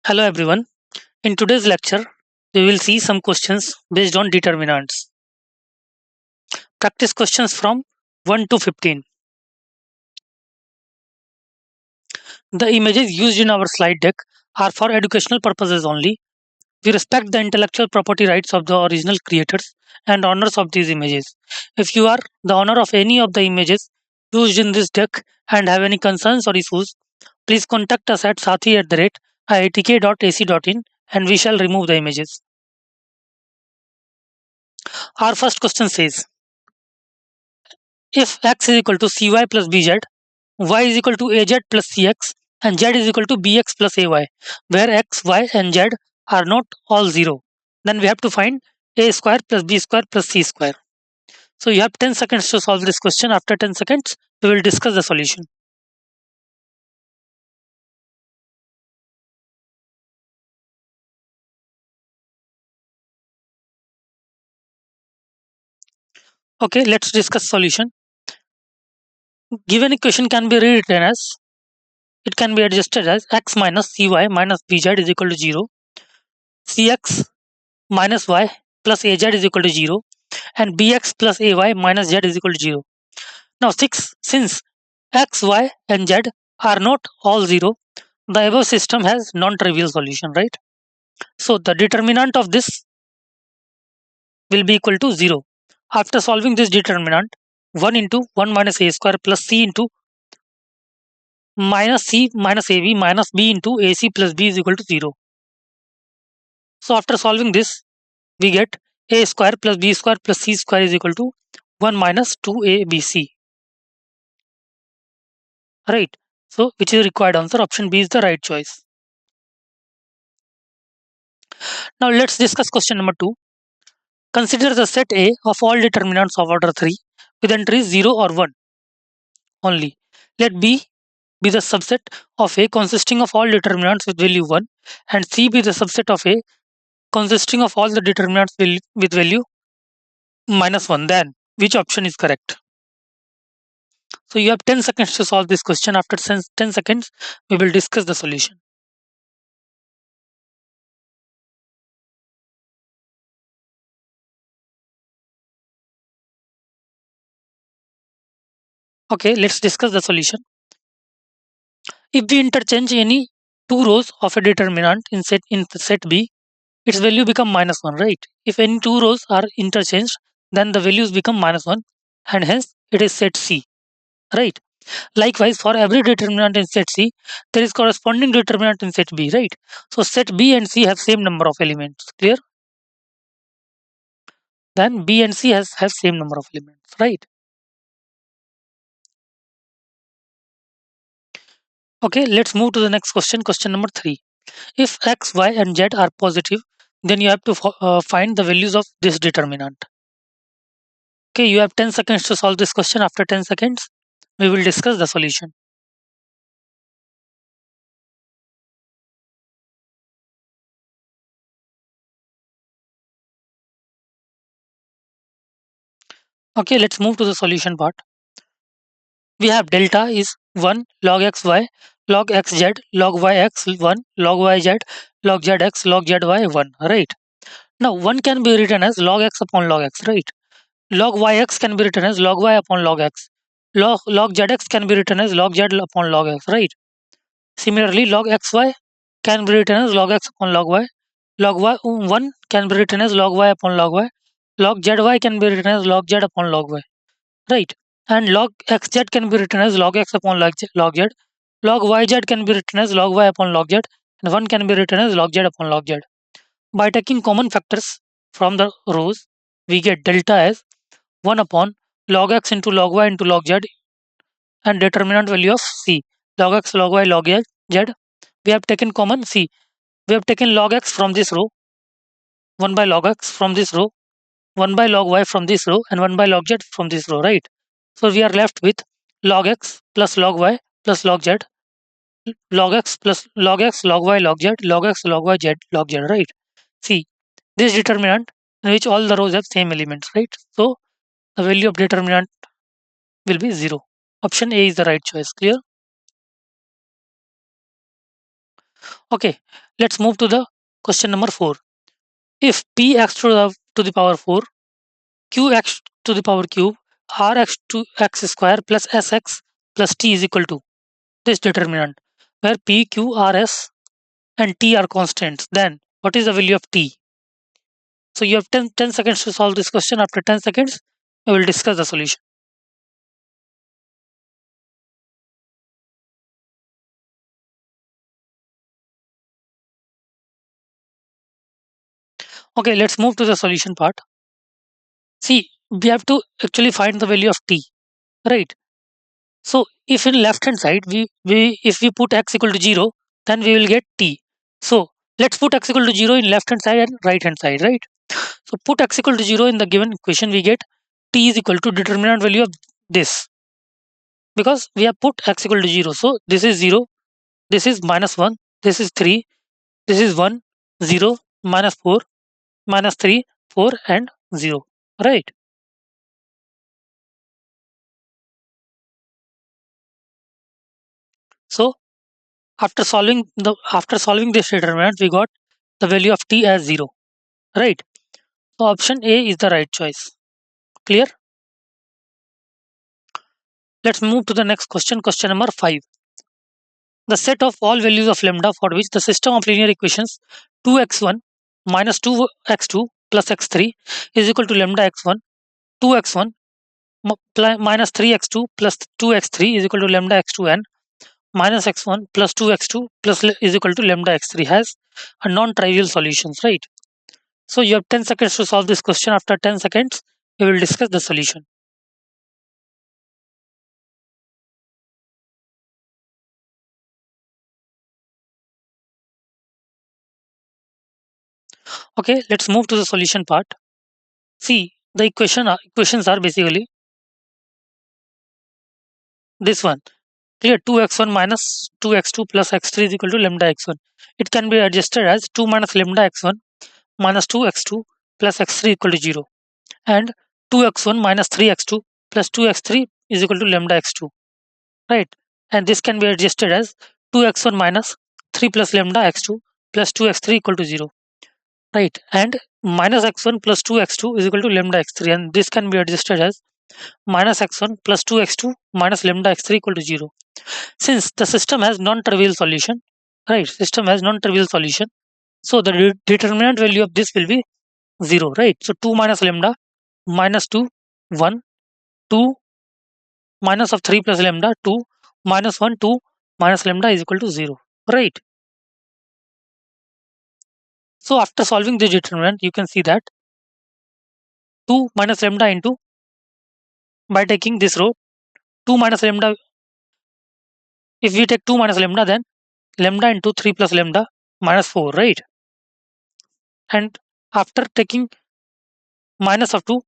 Hello everyone. In today's lecture, we will see some questions based on determinants. Practice questions from 1 to 15. The images used in our slide deck are for educational purposes only. We respect the intellectual property rights of the original creators and owners of these images. If you are the owner of any of the images used in this deck and have any concerns or issues, please contact us at sathi@iitk.ac.in and we shall remove the images. Our first question says, if x is equal to cy plus bz, y is equal to az plus cx, and z is equal to bx plus ay, where x, y, and z are not all 0, then we have to find a square plus b square plus c square. So you have 10 seconds to solve this question. After 10 seconds, we will discuss the solution. Okay, let's discuss solution. Given equation can be rewritten as, it can be adjusted as x minus cy minus bz is equal to 0, cx minus y plus az is equal to 0, and bx plus ay minus z is equal to 0. Now, since x, y, and z are not all 0, the above system has non-trivial solution, right? So, the determinant of this will be equal to 0. After solving this determinant, 1 into 1 minus a square plus c into minus c minus ab minus b into ac plus b is equal to 0. So, after solving this, we get a square plus b square plus c square is equal to 1 minus 2abc. Right. So, which is the required answer? Option B is the right choice. Now, let's discuss question number 2. Consider the set A of all determinants of order 3 with entries 0 or 1 only. Let B be the subset of A consisting of all determinants with value 1 and C be the subset of A consisting of all the determinants with value minus 1. Then, which option is correct? So, you have 10 seconds to solve this question. After 10 seconds, we will discuss the solution. Okay, let's discuss the solution. If we interchange any two rows of a determinant in set B, its value become minus 1, right? If any two rows are interchanged, then the values become minus 1 and hence it is set C, right? Likewise, for every determinant in set C, there is corresponding determinant in set B, right? So set B and C have same number of elements, clear? Then B and C have same number of elements, right? Okay, let's move to the next question, question number 3. If x, y, and z are positive, then you have to find the values of this determinant. Okay, you have 10 seconds to solve this question. After 10 seconds, we will discuss the solution. Okay, let's move to the solution part. We have delta is 1 log xy, log xz, log yx1, log yz, log zx, log zy1, right? Now, 1 can be written as log x upon log x, right? Log yx can be written as log y upon log x. Log zx can be written as log z upon log x, right? Similarly, log xy can be written as log x upon log y. Log y1 can be written as log y upon log y. Log zy can be written as log z upon log y, right? And log xz can be written as log x upon log z. Log yz can be written as log y upon log z, and 1 can be written as log z upon log z. By taking common factors from the rows, we get delta as 1 upon log x into log y into log z and determinant value of c. Log x, log y, log z. We have taken common c. We have taken log x from this row, 1 by log x from this row, 1 by log y from this row, and 1 by log z from this row, right? So we are left with log x plus log y plus log z, log x plus log x, log y, log z, log x, log y, z, log z, right? See, this determinant in which all the rows have same elements, right? So the value of determinant will be 0. Option A is the right choice, clear? Okay, let's move to the question number 4. If px to the power 4, qx to the power cube, rx to x square plus sx plus t is equal to this determinant, where p, q, rs and t are constants, then what is the value of t? So you have 10 seconds to solve this question. After 10 seconds, we will discuss the solution. Okay, let's move to the solution part. See, we have to actually find the value of t, right? So if in left hand side we if we put x equal to 0, then we will get t. So let's put x equal to 0 in left hand side and right hand side, right? So put x equal to 0 in the given equation, we get t is equal to determinant value of this, because we have put x equal to 0. So this is 0, this is minus 1, this is 3, this is 1, 0, minus 4, minus 3, 4 and 0, right? So after solving this determinant, we got the value of t as 0, right? So option A is the right choice. Clear? Let's move to the next question, question number 5. The set of all values of lambda for which the system of linear equations 2x1 minus 2x2 plus x3 is equal to lambda x1, 2x1 minus 3x2 plus 2x3 is equal to lambda x2n minus x1 plus 2x2 plus is equal to lambda x3 has a non-trivial solutions, right? So you have 10 seconds to solve this question. After 10 seconds, we will discuss the solution. Okay, let's move to the solution part. See, the equations are basically this one. Clear, 2x1 minus 2x2 plus x3 is equal to lambda x1. It can be adjusted as 2 minus lambda x1 minus 2x2 plus x3 equal to 0. And 2x1 minus 3x2 plus 2x3 is equal to lambda x2. Right? And this can be adjusted as 2x1 minus 3 plus lambda x2 plus 2x3 equal to 0. Right? And minus x1 plus 2x2 is equal to lambda x3. And this can be adjusted as minus x1 plus 2x2 minus lambda x3 equal to 0. Since the system has non-trivial solution, right? System has non-trivial solution. So the determinant value of this will be 0, right? So 2 minus lambda minus 2, 1, 2 minus of 3 plus lambda 2 minus 1, 2 minus lambda is equal to 0, right? So after solving this determinant, you can see that 2 minus lambda into, by taking this row, 2 minus lambda, if we take 2 minus lambda, then lambda into 3 plus lambda minus 4, right? And after taking minus of 2,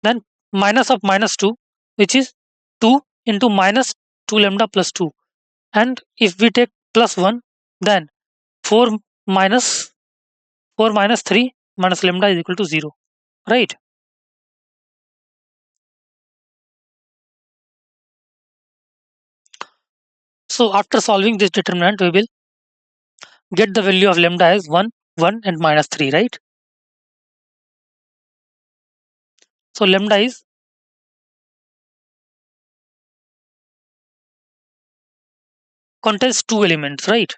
then minus of minus 2, which is 2 into minus 2 lambda plus 2. And if we take plus 1, then 4 minus 4 minus 3 minus lambda is equal to 0, right? So after solving this determinant, we will get the value of lambda as 1, 1 and minus 3, right? So lambda is contains two elements, right?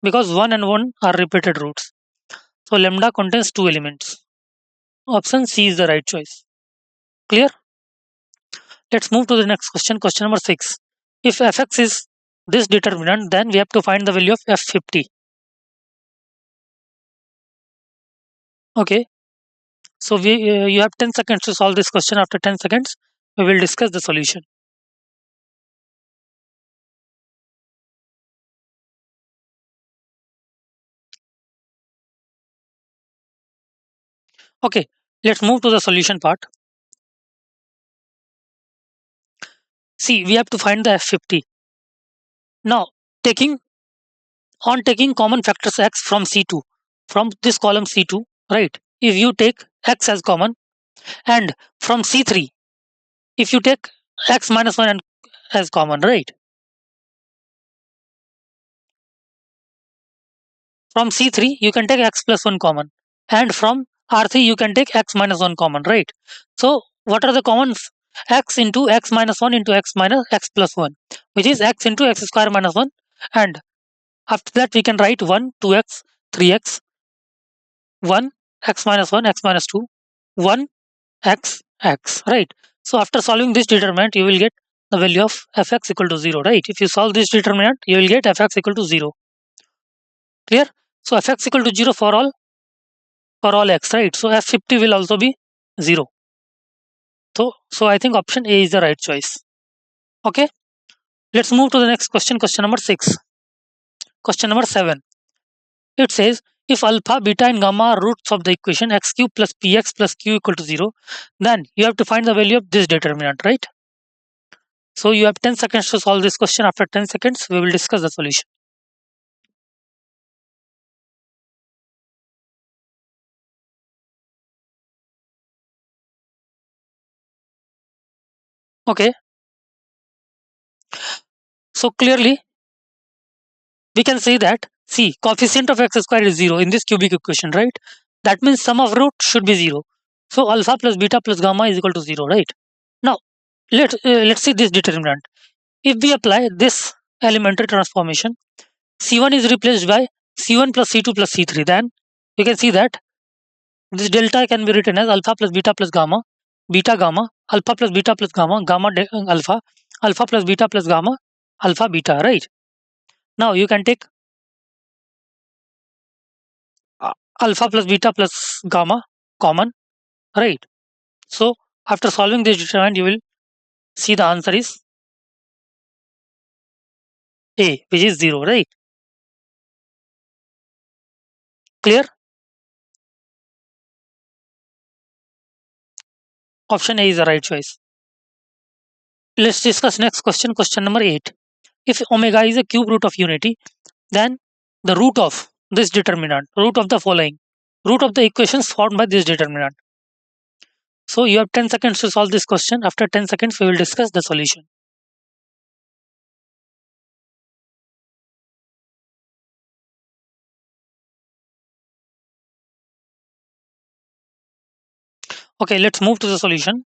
Because 1 and 1 are repeated roots. So lambda contains two elements. Option C is the right choice. Clear? Let's move to the next question, question number 6. If fx is this determinant, then we have to find the value of f50. Okay, so you have 10 seconds to solve this question. After 10 seconds, we will discuss the solution. Okay, let's move to the solution part. See, we have to find the f50. Now, taking taking common factors x from C2, from this column C2, right? If you take x as common, and from C3, if you take x minus 1 and as common, right? From C3, you can take x plus 1 common. And from R3, you can take x minus 1 common, right? So, what are the commons? X into x minus 1 into x minus x plus 1, which is x into x square minus 1. And after that, we can write 1, 2x, 3x, 1, x minus 1, x minus 2, 1, x, x, right? So, after solving this determinant, you will get the value of fx equal to 0, right? If you solve this determinant, you will get fx equal to 0. Clear? So, fx equal to 0 for all x, right? So F50 will also be 0. So I think option A is the right choice. Okay, let's move to the next question, question number 6. Question number 7. It says, if alpha, beta and gamma are roots of the equation x cube plus px plus q equal to 0, then you have to find the value of this determinant, right? So you have 10 seconds to solve this question. After 10 seconds, we will discuss the solution. Okay, so clearly we can say that, see, coefficient of x square is 0 in this cubic equation, right? That means sum of root should be 0. So alpha plus beta plus gamma is equal to 0, right? Now, let's see this determinant. If we apply this elementary transformation, C1 is replaced by C1 plus C2 plus C3, then we can see that this delta can be written as alpha plus gamma, beta gamma, alpha plus beta plus gamma, alpha, alpha plus beta plus gamma, alpha beta, right? Now you can take alpha plus beta plus gamma common, right? So after solving this determinant, you will see the answer is A, which is 0, right? Clear? Option A is the right choice. Let's discuss next question, question number 8. If omega is a cube root of unity, then the root of this determinant, root of the following, root of the equations formed by this determinant. So you have 10 seconds to solve this question. After 10 seconds, we will discuss the solution. Okay, let's move to the solution.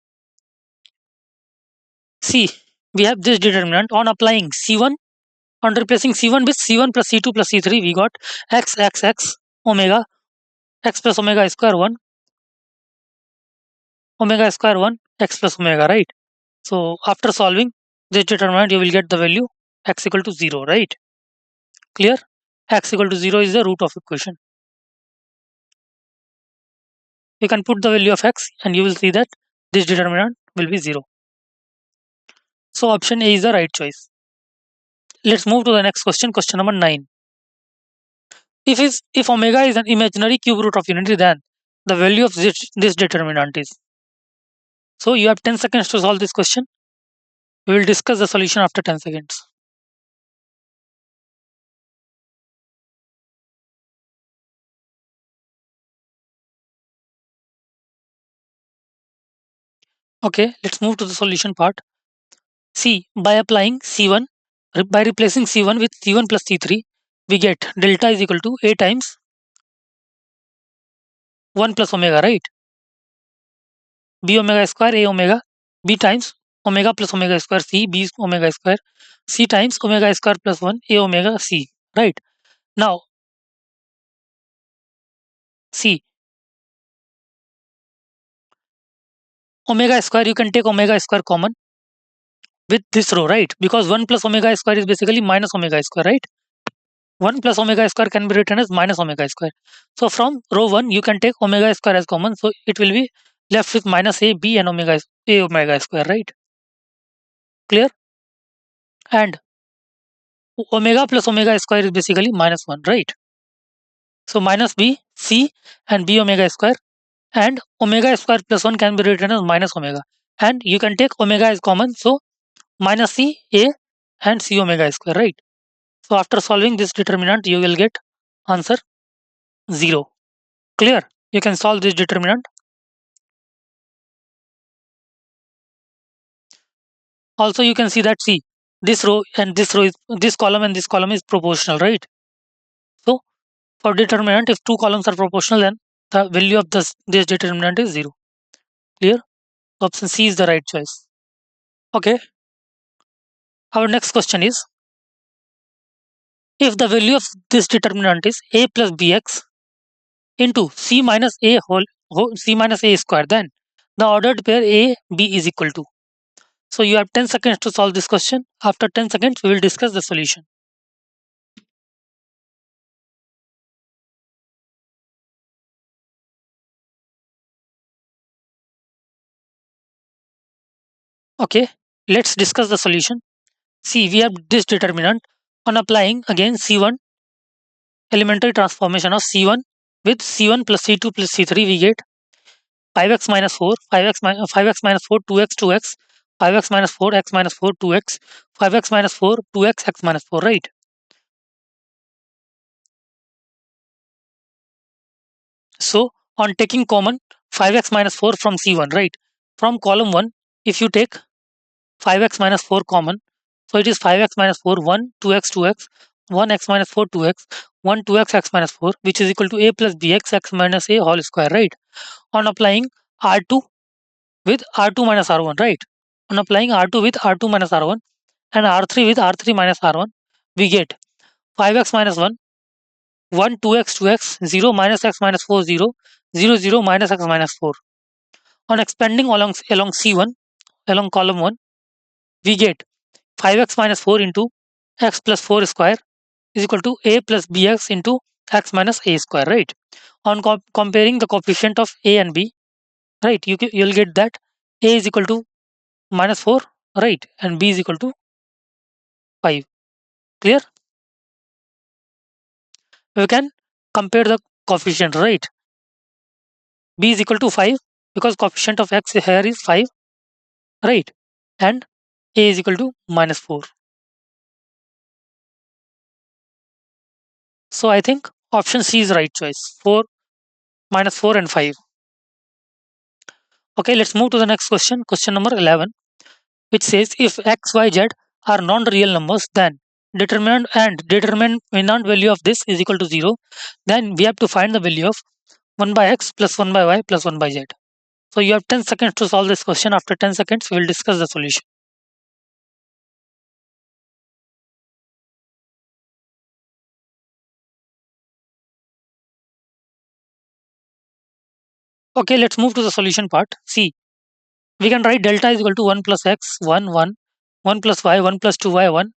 See, we have this determinant. On applying C1, on replacing C1 with C1 plus C2 plus C3, we got x omega, x plus omega square 1, omega square 1, x plus omega, right? So after solving this determinant, you will get the value x equal to 0, right? Clear? X equal to 0 is the root of equation. You can put the value of x and you will see that this determinant will be 0. So option A is the right choice. Let's move to the next question, question number 9. If omega is an imaginary cube root of unity, then the value of this determinant is. So you have 10 seconds to solve this question. We will discuss the solution after 10 seconds. Okay, let's move to the solution part. See, by applying C1, by replacing C1 with C1 plus C3, we get delta is equal to A times 1 plus omega, right? B omega square A omega, B times omega plus omega square C, B omega square, C times omega square plus 1 A omega C, right? Now, see, omega square, you can take omega square common with this row, right? Because 1 plus omega square is basically minus omega square, right? 1 plus omega square can be written as minus omega square. So from row 1, you can take omega square as common. So it will be left with minus A, B and A omega square, right? Clear? And omega plus omega square is basically minus 1, right? So minus B, C and B omega square, and omega square plus 1 can be written as minus omega. And you can take omega as common. So minus C, A and C omega square, right? So after solving this determinant, you will get answer 0. Clear? You can solve this determinant. Also, you can see that, see, this row and this column and this column is proportional, right? So For determinant, if two columns are proportional, then the value of this determinant is 0. Clear? Option C is the right choice. Okay. Our next question is, if the value of this determinant is a plus bx into c minus a c minus a square, then the ordered pair a b is equal to. So you have 10 seconds to solve this question. After 10 seconds, we will discuss the solution. Okay, let's discuss the solution. See, we have this determinant. On applying again C1, elementary transformation of C1 with C1 plus C2 plus C3, we get 5x minus 4, 5x minus 4, 2x, 2x, 5x minus 4, x minus 4, 2x, 5x minus 4, 2x, x minus 4, right? So, on taking common 5x minus 4 from C1, right? From column 1, if you take 5x minus 4 common, so it is 5x minus 4, 1, 2x, 2x, 1x minus 4, 2x, 1, 2x, x minus 4, which is equal to a plus bx, x minus a whole square, right? On applying R2 with R2 minus R1, right? On applying R2 with R2 minus R1 and R3 with R3 minus R1, we get 5x minus 1, 1, 2x, 2x, 0 minus x minus 4, 0, 0, 0 minus x minus 4. On expanding along C1, along column 1, we get 5x minus 4 into x plus 4 square is equal to a plus bx into x minus a square, right? On comparing the coefficient of a and b, right, you'll get that a is equal to minus 4, right, and b is equal to 5. Clear? We can compare the coefficient, right? B is equal to 5 because coefficient of x here is 5, right? And a is equal to minus 4. So I think option C is the right choice. 4, minus 4 and 5. Okay, let's move to the next question. Question number 11, which says if x, y, z are non-real numbers, then determinant value of this is equal to 0. Then we have to find the value of 1 by x plus 1 by y plus 1 by z. So you have 10 seconds to solve this question. After 10 seconds, we will discuss the solution. Okay, let's move to the solution part. See, we can write delta is equal to 1 plus x, 1, 1, 1 plus y, 1 plus 2y, 1,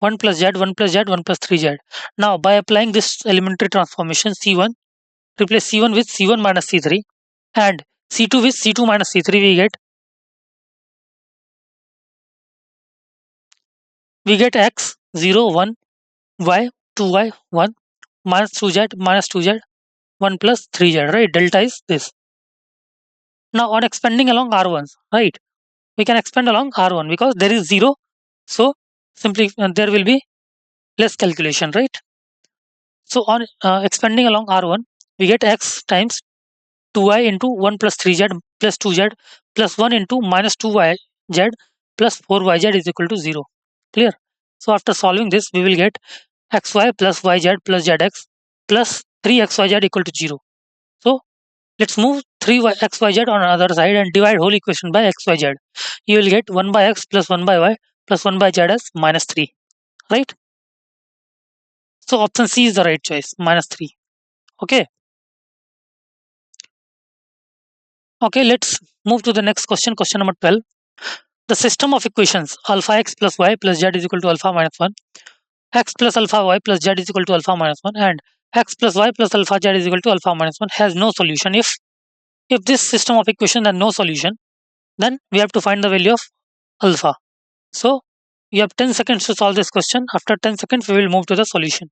1 plus z, 1 plus z, 1 plus 3z. Now, by applying this elementary transformation, C1, replace C1 with C1 minus C3 and C2 with C2 minus C3, we get x, 0, 1, y, 2y, 1, minus 2z, minus 2z, 1 plus 3z, right? Delta is this. Now, on expanding along R1, right? We can expand along R1 because there is 0. So, simply there will be less calculation, right? So, on expanding along R1, we get x times 2y into 1 plus 3z plus 2z plus 1 into minus 2yz plus 4yz is equal to 0. Clear? So, after solving this, we will get xy plus yz plus zx plus 3xyz equal to 0. So, let's move 3xyz on another side and divide whole equation by xyz. You will get 1 by x plus 1 by y plus 1 by z as minus 3. Right? So, option C is the right choice, minus 3. Okay. Okay, let's move to the next question. Question number 12. The system of equations alpha x plus y plus z is equal to alpha minus 1, x plus alpha y plus z is equal to alpha minus 1, and x plus y plus alpha z is equal to alpha minus 1 has no solution. If this system of equation has no solution, then we have to find the value of alpha. So you have 10 seconds to solve this question. After 10 seconds, we will move to the solution.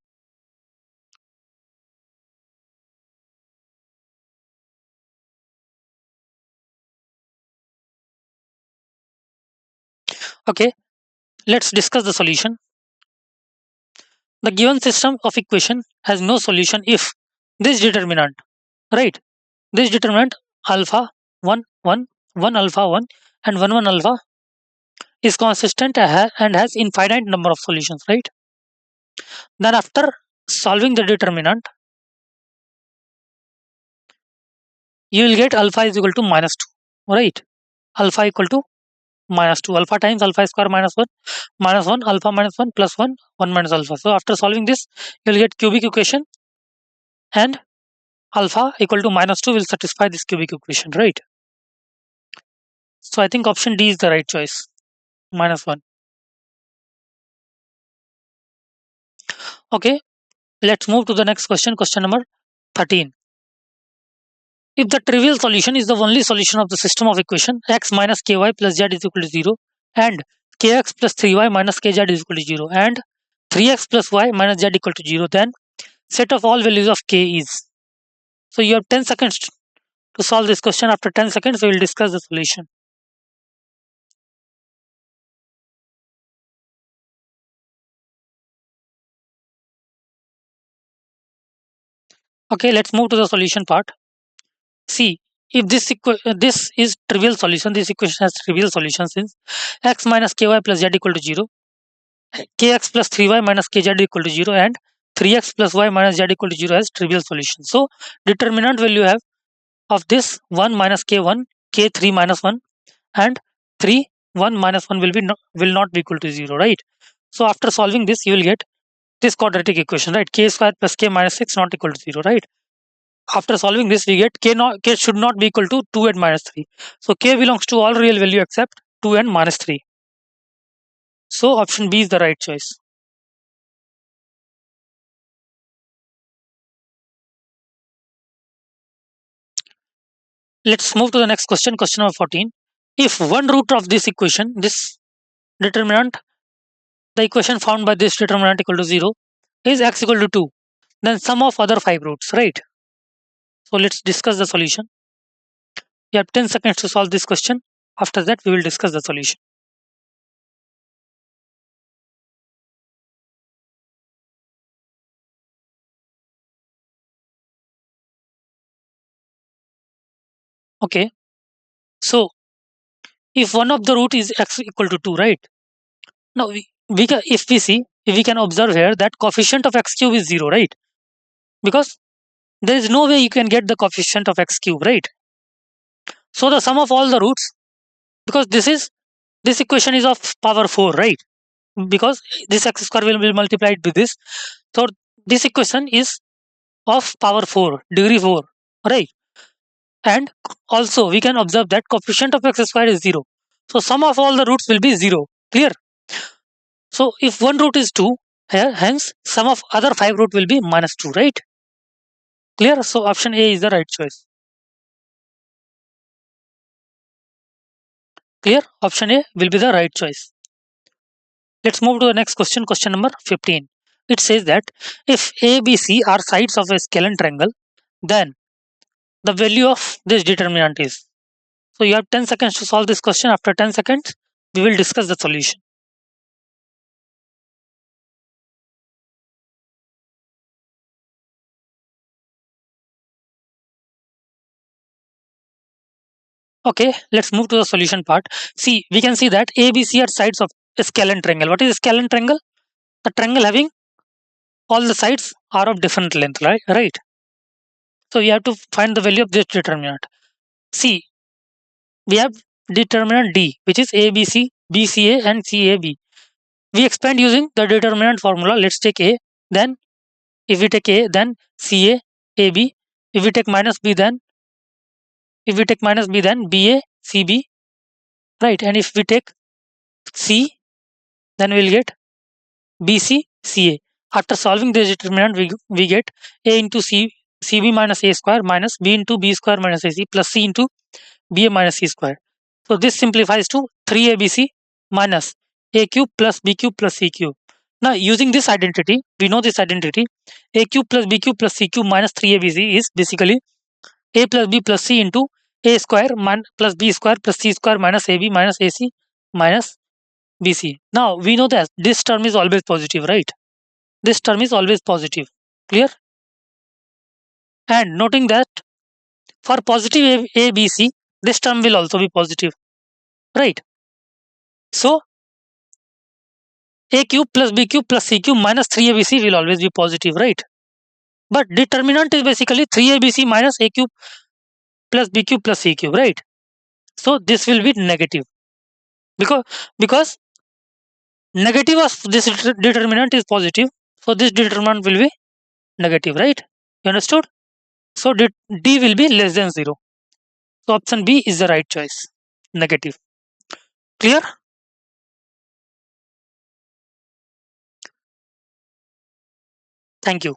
Okay, let's discuss the solution. The given system of equation has no solution if this determinant, right? This determinant alpha 1 1 1 alpha 1 and 1 1 alpha is consistent and has infinite number of solutions, right? Then after solving the determinant, you will get alpha is equal to -2, right? Alpha equal to -2. Alpha times alpha square minus 1, alpha minus 1 plus 1, 1 minus alpha. So after solving this, you will get cubic equation, and alpha equal to -2 will satisfy this cubic equation, right? So I think option D is the right choice, -1. Okay, let's move to the next question, question number 13. If the trivial solution is the only solution of the system of equation x minus ky plus z is equal to 0, and kx plus 3y minus kz is equal to 0, and 3x plus y minus z equal to 0, then set of all values of k is. So you have 10 seconds to solve this question. After 10 seconds, we will discuss the solution. Okay, let's move to the solution part. See, if this is trivial solution, this equation has trivial solution since x minus ky plus z equal to 0, kx plus 3y minus kz equal to 0, and 3x plus y minus z equal to 0 has trivial solution. So determinant value have of this 1 minus k1, k3 minus 1, and 3 1 minus 1 will not be equal to 0, right? So after solving this, you will get this quadratic equation, right? K square plus k minus 6 not equal to 0, right? After solving this, we get k should not be equal to 2 and minus 3. So k belongs to all real value except 2 and minus 3. So option B is the right choice. Let's move to the next question, question number 14. If one root of this equation, this determinant, the equation found by this determinant equal to 0 is x equal to 2, then sum of other 5 roots, right? So let's discuss the solution. You have 10 seconds to solve this question. After that, we will discuss the solution. Okay. So if one of the root is x equal to 2, right? Now we can, if we can observe here that coefficient of x cube is 0, right? Because there is no way you can get the coefficient of x cube, right? So the sum of all the roots, because this equation is of power 4, right? Because this x square will be multiplied with this. So this equation is of power 4, degree 4, right? And also we can observe that coefficient of x square is 0. So sum of all the roots will be 0. Clear? So if one root is 2, here, hence sum of other 5 root will be -2, right? Clear? So option A is the right choice. Clear? Option A will be the right choice. Let's move to the next question, question number 15. It says that if A, B, C are sides of a scalene triangle, then the value of this determinant is. So you have 10 seconds to solve this question. After 10 seconds, we will discuss the solution. Okay, let's move to the solution part. See, we can see that A, B, C are sides of a scalene triangle. What is a scalene triangle? A triangle having all the sides are of different length, right? Right. So you have to find the value of this determinant. See, we have determinant D, which is ABC, BCA, and CAB. We expand using the determinant formula. Let's take A, then if we take A, then CA, AB. If we take minus B, then BA, CB, right? And if we take C, then we'll get BC, CA. After solving this determinant, we get A into CB minus A square minus B into B square minus AC plus C into BA minus C square. So this simplifies to 3ABC minus A cube plus B cube plus C cube. Now using this identity, we know this identity, A cube plus B cube plus C cube minus 3ABC is basically A plus B plus C into A square plus B square plus C square minus AB minus AC minus BC. Now we know that this term is always positive, right? This term is always positive. Clear? And noting that for positive ABC, this term will also be positive, right? So A cube plus B cube plus C cube minus 3ABC will always be positive, right? But determinant is basically 3ABC minus A cube plus b cube plus c cube, right? So this will be negative because negative of this determinant is positive. So this determinant will be negative, right? You understood? So D will be less than 0. So option B is the right choice. Negative. Clear? Thank you.